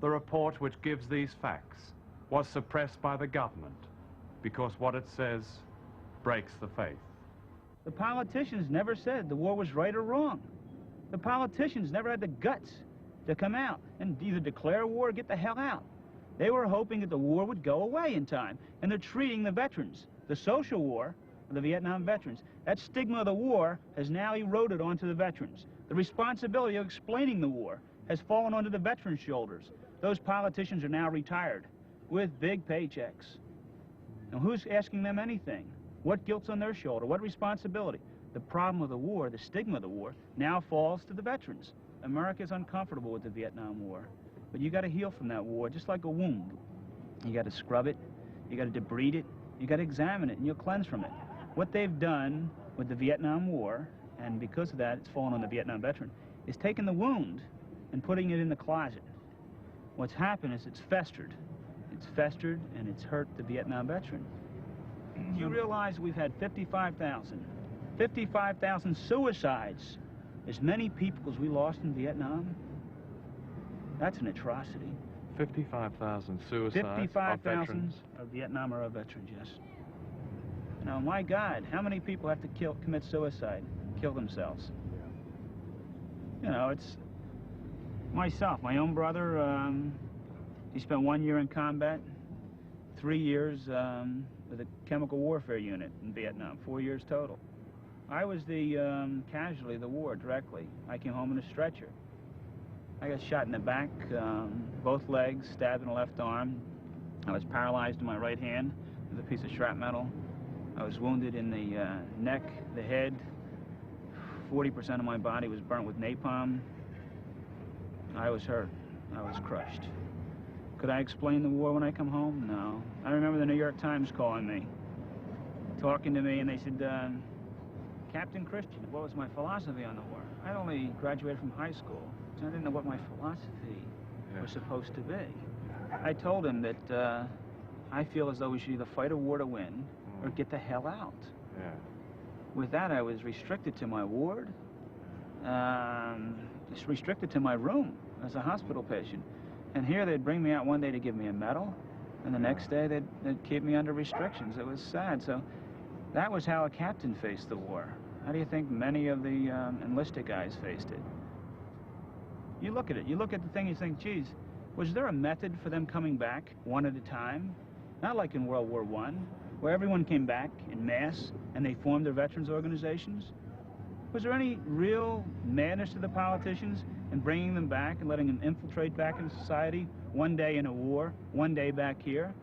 The report which gives these facts was suppressed by the government because what it says breaks the faith. The politicians never said the war was right or wrong. The politicians never had the guts to come out and either declare war or get the hell out. They were hoping that the war would go away in time, and they're treating the veterans, the social war of the Vietnam veterans. That stigma of the war has now eroded onto the veterans. The responsibility of explaining the war has fallen onto the veterans' shoulders. Those politicians are now retired with big paychecks. Now, who's asking them anything? What guilt's on their shoulder? What responsibility? The problem of the war, the stigma of the war, now falls to the veterans. America's uncomfortable with the Vietnam War, but you got to heal from that war, just like a wound. You got to scrub it, you got to debride it, you got to examine it, and you'll cleanse from it. What they've done with the Vietnam War, and because of that, it's fallen on the Vietnam veteran, is taking the wound and putting it in the closet. What's happened is it's festered. It's festered, and it's hurt the Vietnam veteran. You realize we've had 55,000 suicides, as many people as we lost in Vietnam? That's an atrocity. 55,000 suicides 55,000 of Vietnam are veterans, yes. Now, my God, how many people have to commit suicide, kill themselves? You know, it's myself, my own brother, he spent 1 year in combat, 3 years with a chemical warfare unit in Vietnam, 4 years total. I was the casualty of the war directly. I came home in a stretcher. I got shot in the back, both legs, stabbed in the left arm. I was paralyzed in my right hand with a piece of shrapnel. I was wounded in the neck, the head. 40% of my body was burnt with napalm. I was hurt. I was crushed. Could I explain the war when I come home? No. I remember the New York Times calling me, talking to me, and they said, Captain Christian, what was my philosophy on the war? I only graduated from high school, so I didn't know what my philosophy was supposed to be. I told him that I feel as though we should either fight a war to win or get the hell out. Yeah. With that, I was restricted to my ward, just restricted to my room as a hospital patient. And here they'd bring me out one day to give me a medal, and the next day they'd keep me under restrictions. It was sad. So that was how a captain faced the war. How do you think many of the enlisted guys faced it? You look at it, you look at the thing, you think, geez, was there a method for them coming back one at a time? Not like in World War I, where everyone came back in mass and they formed their veterans organizations. Was there any real madness to the politicians in bringing them back and letting them infiltrate back into society? One day in a war, one day back here?